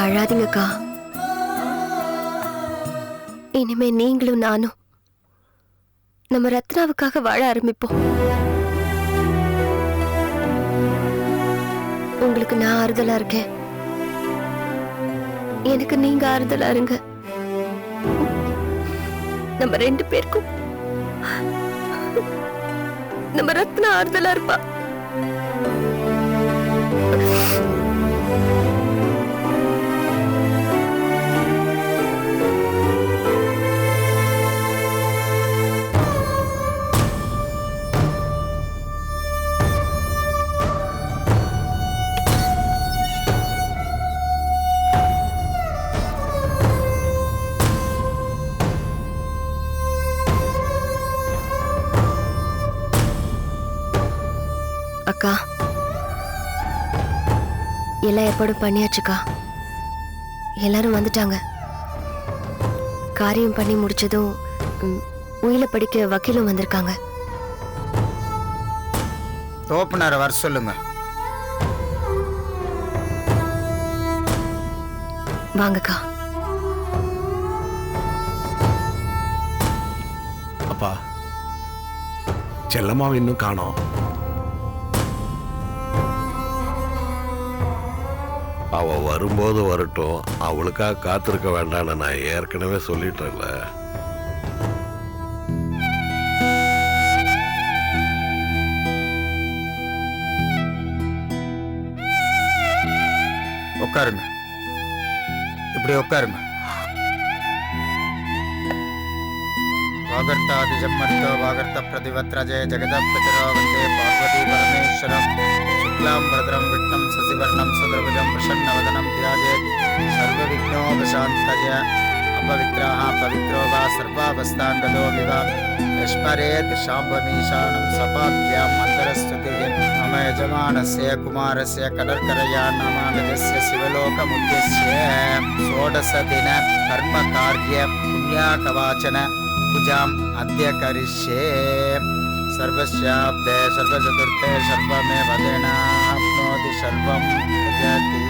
அழாதீங்கக்கா. இனிமே நீங்களும் நானும் நம்ம ரத்னாவுக்காக வாழ ஆரம்பிப்போம். உங்களுக்கு நான் ஆறுதலா இருக்கேன், எனக்கு நீங்க ஆறுதலா இருங்க. நம்ம 2 பேருக்கும் நம்ம ரத்னா ஆறுதலா இருப்பா. அக்கா, எல்லா ஏற்பாடும் பண்ணியாச்சுக்கா. எல்லாரும் வந்துட்டாங்க. காரியம் பண்ணி முடிச்சதும் உயில படிக்க வக்கீலும் வந்திருக்காங்க. தோப்புனார வர சொல்லுங்க. வாங்கக்கா. அப்பா, செல்லம்மாவை இன்னும் காணோம். அவ வரும்போது வரட்டும், அவளுக்காக காத்திருக்க வேண்டாம்னு நான் ஏற்கனவே சொல்லிட்டேன்ல. உட்காருங்க, இப்படி உட்காருங்க. வாகர்த்தாதிஜம்மர்த்தோ வாகர்த்த பிரதிவத்ரஜே ஜெகத பிரதிரோ வந்தே பார்வதி பரமேஸ்வரம் शुक्लां भद्रं विष्णुं शशिवर्णं सदर्भुजं प्रसन्नवदनं ध्यायेत् सर्वविघ्नोपशान्तये अपवित्राः पवित्रो वा सर्वावस्थाङ्गतो विवा यस्मरेत् शाम्भवीशानं सपाभ्याम् अन्तरस्तुतिः मम यजमानस्य कुमारस्य कडर्करया नामागतस्य शिवलोकमुद्यस्य षोडशदिन कर्मकार्य पुण्याकवाचन पूजाम् अद्य करिष्ये सर्वस्याब्दे सर्वचतुर्थे सर्वमेव तेनाप्नोति सर्वं भजति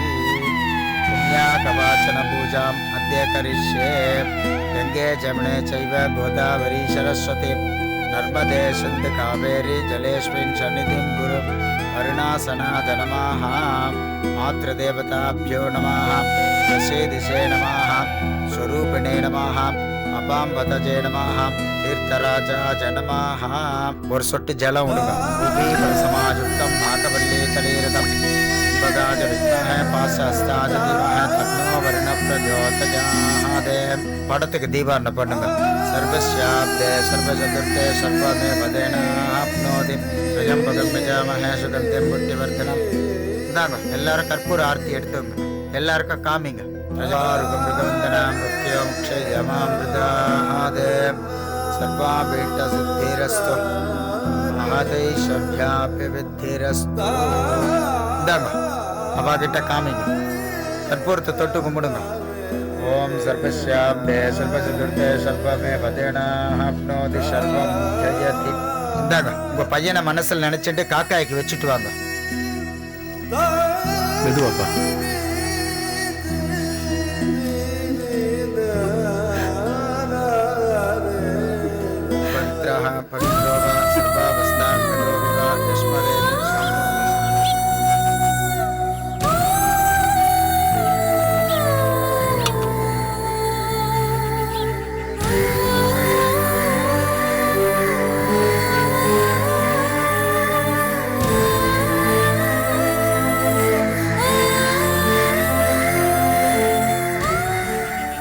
पुण्याकवाचन पूजाम् अद्य करिष्ये गंगे जमुने चैव गोदावरी सरस्वती नर्मदे सिन्धु कावेरी जलेस्मिन् सन्निधिं गुरु अरुणासनाथ नमः मातृदेवताभ्यो नमः प्रसीदिशे नमः स्वरूपिणे नमः अपाम्बतजे नमः तीर्थराजाज नमः ஒரு சொட்டு ஜலம் விடுங்க. உபீபல சமாஜுக்தம் நாகவல்லி கலீரதம் பகாஜ வித்மஹ பாசஸ்தாஜ திவஹ தன்னோ வர்ண பிரஜோதயாதே. படத்துக்கு தீபாரணை பண்ணுங்க. சர்வஸ்யாப்தே சர்வசதுர்த்தே சர்வமே வதேன ஆப்னோதி பிரஜம்பகம் விஜாமஹ சுகந்தியம் புட்டிவர்தனம். இந்தாங்க, எல்லாரும் கற்பூர ஆர்த்தி எடுத்துங்க. எல்லாருக்கும் காமிங்க. பிரஜாருகம் மிருகவந்தனாம் முக்கியம் க்ஷயமாமிருதாதே सर्वाभीष्ट सिद्धिरस्तु महदैश्वर्यापि विद्धिरस्तु. இந்தாங்க, அவா கிட்ட காமிங்க. கற்பூரத்தை தொட்டு கும்பிடுங்க. ஓம் சர்வஸ்யாப்தே சர்வசதுர்த்தே சர்வமே வதேனாப்னோதி சர்வம் ஜெயதி. இந்தாங்க, உங்க பையனை மனசுல நினைச்சிட்டு காக்காய்க்கு வச்சுட்டு வாங்க. மெதுவாப்பா.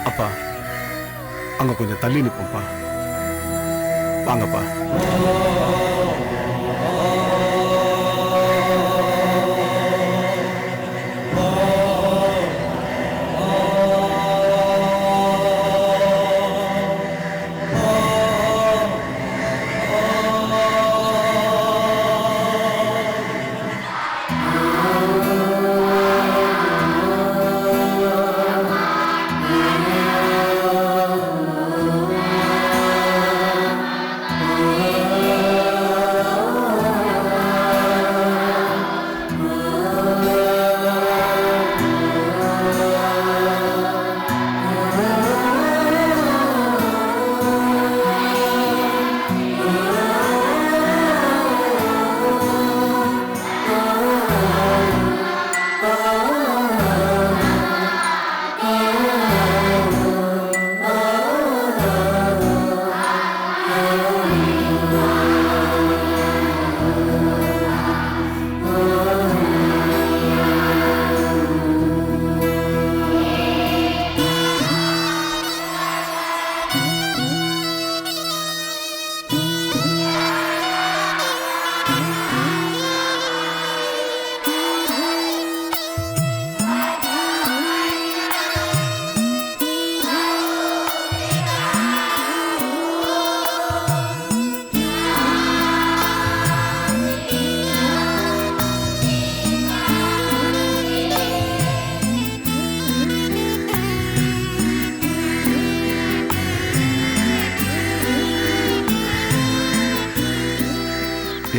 அப்பா, அங்க கொஞ்சம் தள்ளி நிற்போம்ப்பா. வாங்கப்பா.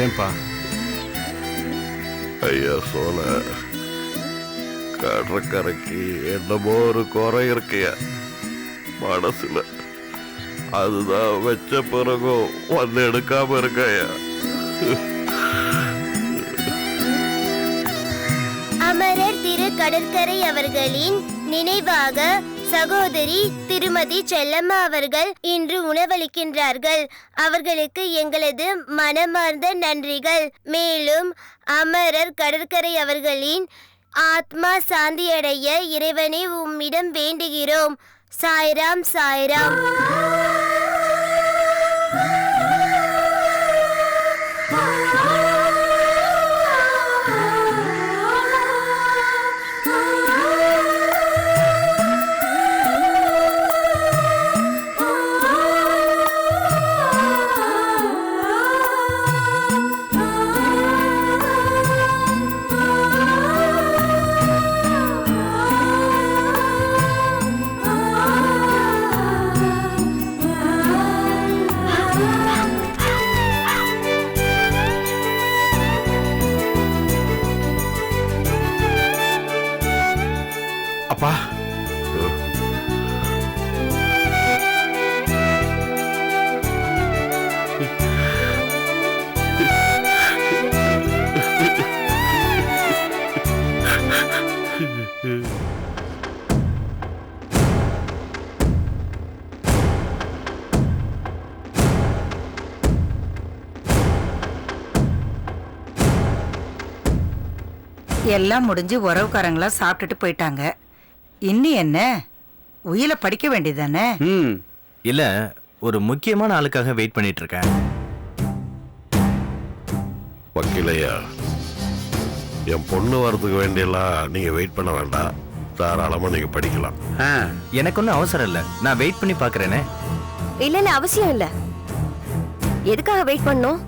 ஏன்பா? ஐயா சோழ, கடற்கரைக்கு என்னமோ ஒரு குறை இருக்கையா மனசுல. அதுதான் வச்ச பிறகும் வந்து எடுக்காம இருக்கையா. அமரர் திரு கடற்கரை அவர்களின் நினைவாக சகோதரி திருமதி செல்லம்மா அவர்கள் இன்று உணவளிக்கின்றார்கள். அவர்களுக்கு எங்களது மனமார்ந்த நன்றிகள். மேலும் அமரர் கடற்கரை அவர்களின் ஆத்மா சாந்தியடைய இறைவனை உம்மிடம் வேண்டுகிறோம். சாய்ராம் சாய்ராம். அப்பா, எல்லாம் முடிஞ்சு உறவுக்காரங்களா சாப்பிட்டுட்டு போயிட்டாங்க. இன்னும் என்ன, உயில படிக்க வேண்டியதானே? இல்ல, ஒரு முக்கியமான ஆளுக்காக வெயிட் பண்ணிட்டு இருக்கேன். வக்கீலையா, என் பொண்ணு வரதுக்கு வேண்டியெல்லாம் நீங்க வெயிட் பண்ண வேண்டாம். தாராளமா நீங்க படிக்கலாம். எனக்கு ஒன்றும் அவசரம் இல்லை, நான் வெயிட் பண்ணி பார்க்கறேனே. இல்ல அவசியம் இல்ல. எதுக்காக வெயிட் பண்ணோம்?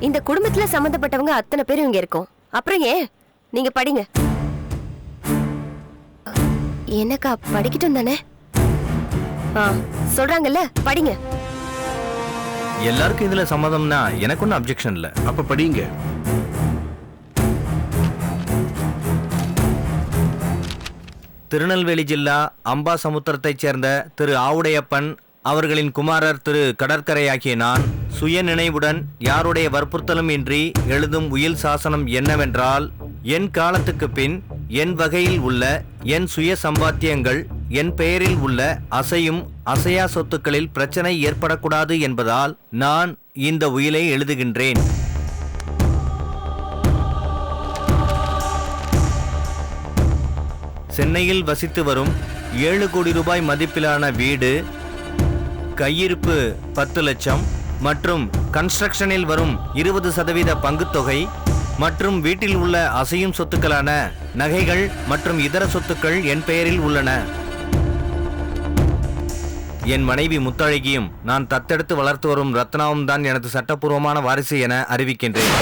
இந்த குடும்பத்துல சம்பந்தப்பட்டவங்க அத்தனை பேரும் இங்க இருக்கோம். அப்புறம் ஏன் நீங்க படிங்க. என்னக்கா படிக்கட்டும் தானே? சொல்றாங்கல்ல, படிங்க. எல்லாருக்கும் இதுல சம்மதம்னா எனக்கு ஒன்றும் அப்ஜெக்ஷன் இல்லை. அப்ப படிங்க. திருநெல்வேலி ஜில்லா அம்பாசமுத்திரத்தைச் சேர்ந்த திரு ஆவுடையப்பன் அவர்களின் குமாரர் திரு கடற்கரை ஆகிய நான் சுய நினைவுடன் யாருடைய வற்புறுத்தலும் இன்றி எழுதும் உயில் சாசனம் என்னவென்றால், என் காலத்துக்கு பின் என் வகையில் உள்ள என் சுய சம்பாத்தியங்கள் என் பெயரில் உள்ள அசையும் அசையா சொத்துக்களில் பிரச்சனை ஏற்படக்கூடாது என்பதால் நான் இந்த உயிலை எழுதுகின்றேன். சென்னையில் வசித்து வரும் 7 கோடி ரூபாய் மதிப்பிலான வீடு, கையிருப்பு 10 லட்சம் மற்றும் கன்ஸ்ட்ரக்ஷனில் வரும் 20% பங்குத்தொகை மற்றும் வீட்டில் உள்ள அசையும் சொத்துக்களான நகைகள் மற்றும் இதர சொத்துக்கள் என் பெயரில் உள்ளன. என் மனைவி முத்தழகியும் நான் தத்தெடுத்து வளர்த்து வரும் ரத்னாவும் தான் எனது சட்டப்பூர்வமான வாரிசு என அறிவிக்கின்றேன்.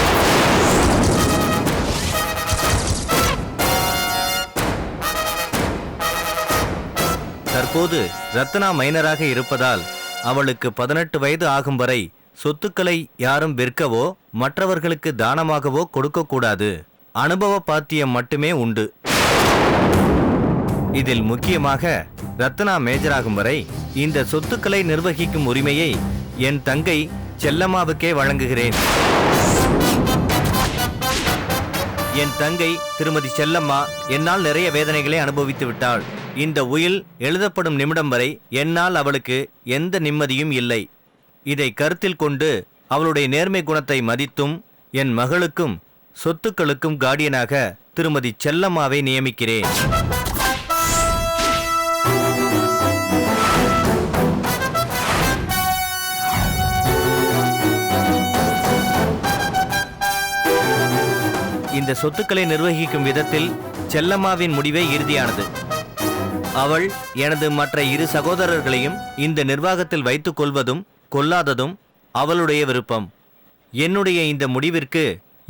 தற்போது ரத்னா மைனராக இருப்பதால் அவளுக்கு 18 வயது ஆகும் வரை சொத்துக்களை யாரும் விற்கவோ மற்றவர்களுக்கு தானமாகவோ கொடுக்கக்கூடாது. அனுபவ பாத்தியம் மட்டுமே உண்டு. இதில் முக்கியமாக ரத்னா மேஜராகும் வரை இந்த சொத்துக்களை நிர்வகிக்கும் உரிமையை என் தங்கை செல்லம்மாவுக்கே வழங்குகிறேன். என் தங்கை திருமதி செல்லம்மா என்னால் நிறைய வேதனைகளை அனுபவித்து விட்டாள். இந்த உயில் எழுதப்படும் நிமிடம் வரை என்னால் அவளுக்கு எந்த நிம்மதியும் இல்லை. இதை கருத்தில் கொண்டு அவளுடைய நேர்மை குணத்தை மதித்தும் என் மகளுக்கும் சொத்துக்களுக்கும் கார்டியனாக திருமதி செல்லம்மாவை நியமிக்கிறேன். இந்த சொத்துக்களை நிர்வகிக்கும் விதத்தில் செல்லம்மாவின் முடிவே இறுதியானது. அவள் எனது மற்ற 2 சகோதரர்களையும் இந்த நிர்வாகத்தில் வைத்துக் கொள்வதும் கொள்ளாததும் அவளுடைய விருப்பம். என்னுடைய இந்த முடிவிற்கு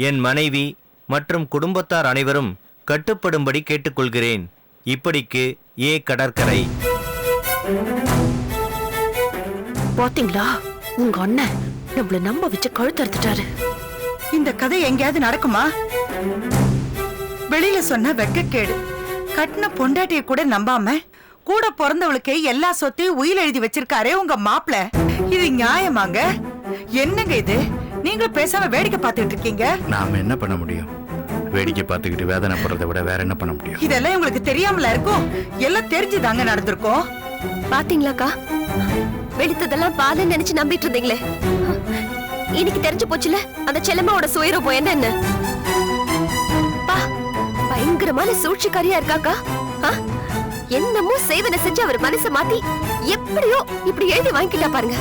என் மனைவி மற்றும் குடும்பத்தார் அனைவரும் கட்டுப்படும்படி கேட்டுக்கொள்கிறேன். இப்படிக்கு ஏ கடற்கரை. பாத்தீங்களா, உங்க அண்ணன் நம்மள நம்ப வச்சு கழுத்தறுத்துட்டாரு. இந்த கதை எங்கேயாவது நடக்குமா? வெளியில சொன்ன வெட்கக்கேடு. கட்டின பொண்டாட்டிய கூட நம்பாம கூட பிறந்தவளுக்கு எல்லா சொத்தையும் உயில் எழுதி வச்சிருக்காரே உங்க மாப்பிள. இது நியாயமாங்க? என்னங்க இது? நீங்களும் பேசாம வேடிக்கை பார்த்துட்டு இருக்கீங்க. நாம என்ன பண்ண முடியும்? வேடிக்கை பார்த்துக்கிட்டு வேதனை படுறதை விட வேற என்ன பண்ண முடியும்? இதெல்லாம் உங்களுக்கு தெரியாமல இருக்கும். எல்லாம் தெரிஞ்சுதாங்க நடந்திருக்கும். பாத்தீங்களாக்கா, வெளுத்ததெல்லாம் பாலுன்னு நினைச்சு நம்பிட்டு இருந்தீங்களே, இன்னைக்கு தெரிஞ்சு போச்சுல அந்த செல்லம்மாவோட சுயரூபம் என்னன்னு. பா, பயங்கரமான சூழ்ச்சிக்காரியா இருக்காக்கா. என்னமோ சேவனை செஞ்சு அவர் மனசை மாத்தி எப்படியோ இப்படி எழுதி வாங்கிட்டா பாருங்க.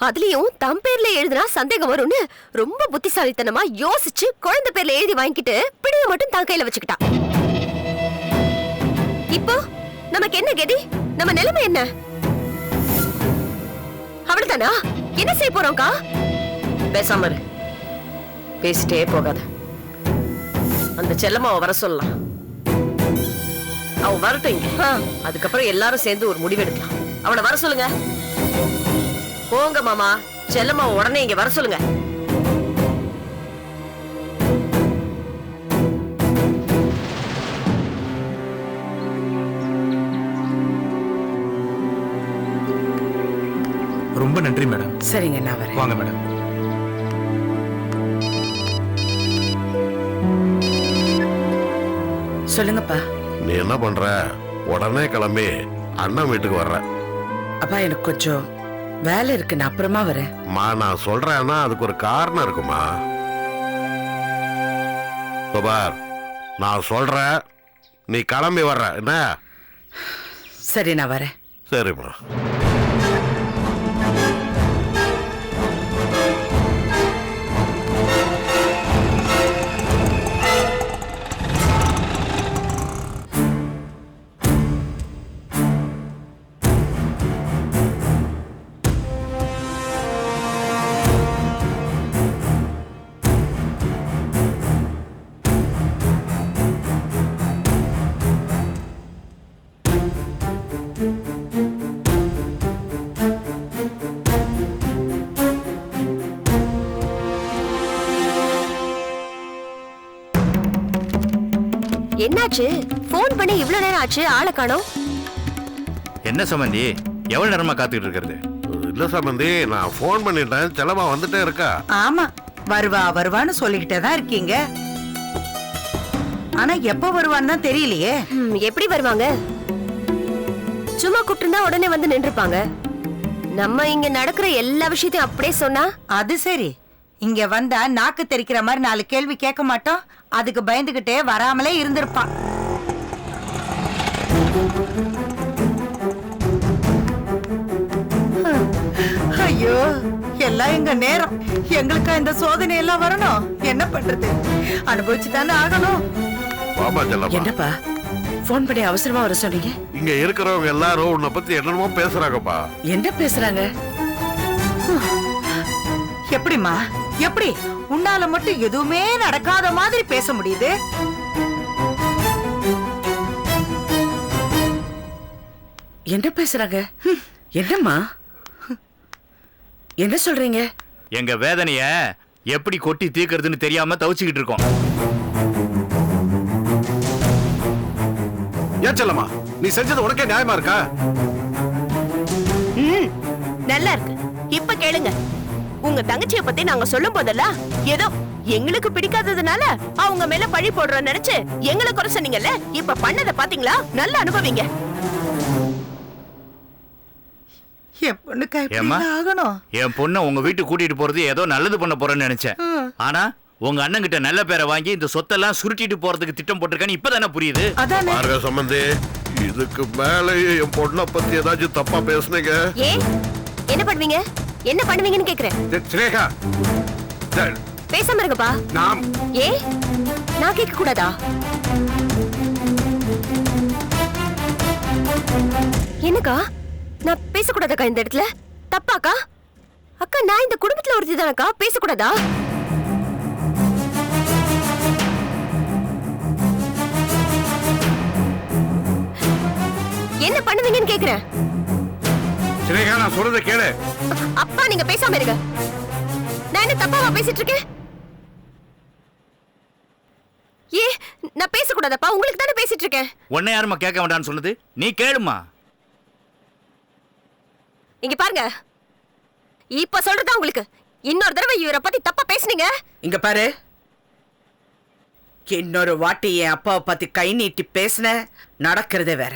அதுலயும் தம் பேர்ல எழுதுனா சந்தேகம் வரும்னு ரொம்ப புத்திசாலித்தனமா யோசிச்சு குழந்தை பேர்ல எழுதி வாங்கிட்டு பிடிய மட்டும் தான் கையில வச்சுக்கிட்டா. இப்போ நமக்கு என்ன கதி? நம்ம நிலைமை என்ன? அவ்வளவுதானா? என்ன செய்ய போறோம்க்கா? பேசாம இரு. பேசிட்டே போகாத. அந்த செல்லம்மாவை வர சொல்லலாம். அவ வரட்டும் இங்க. அதுக்கப்புறம் எல்லாரும் சேர்ந்து ஒரு முடிவு எடுக்கலாம். அவளை வர சொல்லுங்க. போங்க மாமா, செல்லம்மாவை உடனே இங்க வர சொல்லுங்க. ரொம்ப நன்றி மேடம். சரிங்க, நான் வரேன். வாங்க மேடம். சொல்லுங்கப்பா. நீ என்ன பண்ற? உடனே கிளம்பி அண்ணன் வீட்டுக்கு வர்ற. அப்பா, எனக்கு கொஞ்சம் வேலை இருக்கு, நான் அப்புறமா வரேன். நான் சொல்றேன்னா அதுக்கு ஒரு காரணம் இருக்குமா? பார், நான் சொல்றேன், நீ கிளம்பி வர்ற என்ன? சரி, நான் வரேன். சரிம்மா. என்னாச்சு? போன் பண்ணி இவ்வளவு நேரம் ஆச்சு, ஆளை காணோம். என்ன சம்பந்தி, எவ்வளவு நேரமா காத்துக்கிட்டு இருக்கிறது? இல்ல சம்பந்தி, நான் போன் பண்ணிட்டேன், செல்லம்மா வந்துட்டே இருக்கா. ஆமா, வருவா வருவான்னு சொல்லிக்கிட்டே தான் இருக்கீங்க. ஆனா எப்ப வருவான்னு தான் தெரியலையே. எப்படி வருவாங்க? சும்மா கூப்பிட்டு உடனே வந்து நின்றுப்பாங்க. நம்ம இங்க நடக்கிற எல்லா விஷயத்தையும் அப்படியே சொன்னா? அது சரி, இங்க வந்தா நாக்கு தெரிக்கிற மாதிரி 4 கேள்வி கேட்க மாட்டோம். அதுக்கு பயந்துகிட்டே வராமலே இருந்திருப்பான். ஐயோ, எல்லாம் எங்க நேரம். எங்களுக்கா இந்த சோதனை எல்லாம் வரணும்? என்ன பண்றது? அனுபவிச்சுதானே ஆகணும். வாமா செல்லம்மா. என்னப்பா, போன் பண்ணி அவசரமா வர சொன்னீங்க? இங்க இருக்கிறவங்க எல்லாரும் உன்னை பத்தி என்னென்னமோ பேசுறாங்கப்பா. என்ன பேசுறாங்க? எப்படிமா, எப்படி உன்னால மட்டும் எதுவுமே நடக்காத மாதிரி பேச முடியுது? என்ன பேசுறாங்க? என்னம்மா, என்ன சொல்றீங்க? எங்க வேதனைய எப்படி கொட்டி தீர்க்கறதுன்னு தெரியாம தவிச்சுக்கிட்டு இருக்கோம். ஏன் செல்லம்மா, நீ செஞ்சது உனக்கே நியாயமா இருக்கா? நல்லா இருக்கு. இப்ப கேளுங்க. உங்க தங்கச்சிய பத்தி நாங்க சொல்லும் போதெல்லாம் ஏதோ எங்களுக்கு பிடிக்காததுனால அவங்க மேல பழி போடுற நினைச்சு எங்களை குறை சொன்னீங்கல்ல. இப்ப பண்ணத பாத்தீங்களா? நல்லா அனுபவிங்க. ஆகணும். என் பொண்ணை உங்க வீட்டுக்கு கூட்டிட்டு போறது ஏதோ நல்லது பண்ண போறேன்னு நினைச்சேன். ஆனா உங்க அண்ணன் கிட்ட நல்ல பேரை வாங்கி இந்த சொத்தெல்லாம் சுருட்டிட்டு போறதுக்கு திட்டம் போட்டிருக்கான்னு இப்பதானே புரியுது. பாருங்க சம்பந்தி, இதுக்கு மேல என் பொண்ணை பத்தி ஏதாச்சும் தப்பா பேசுனீங்க. என்ன பண்ணுவீங்க? என்ன பண்ணுவீங்கன்னு கேக்குறேன். ஸ்ரேகா, பேசாம இருங்கப்பா. நான் கேட்க கூடாதா? என்னக்கா, நான் பேசக்கூடாதாக்கா இந்த இடத்துல? தப்பாக்கா? அக்கா, நான் இந்த குடும்பத்துல ஒருத்தி தானக்கா, பேசக்கூடாதா? என்ன பண்ணுவீங்கன்னு கேக்குறேன். ஸ்ரேகா, நான் சொல்றத கேளு. அப்பா, நீங்க பேசாம இருங்க. நான் என்ன தப்பாவா பேசிட்டு இருக்கேன்? ஏ, நான் பேசக்கூடாதப்பா, உங்களுக்கு தானே பேசிட்டு இருக்கேன். உன்னை யாருமா கேட்க வேண்டாம்னு சொன்னது? நீ கேளுமா. இங்க பாருங்க, இப்ப சொல்றதா உங்களுக்கு. இன்னொரு தடவை இவரை பத்தி தப்பா பேசுனீங்க. இங்க பாரு, இன்னொரு வாட்டி என் அப்பாவை பத்தி கை நீட்டி பேசுன நடக்கிறதே வேற.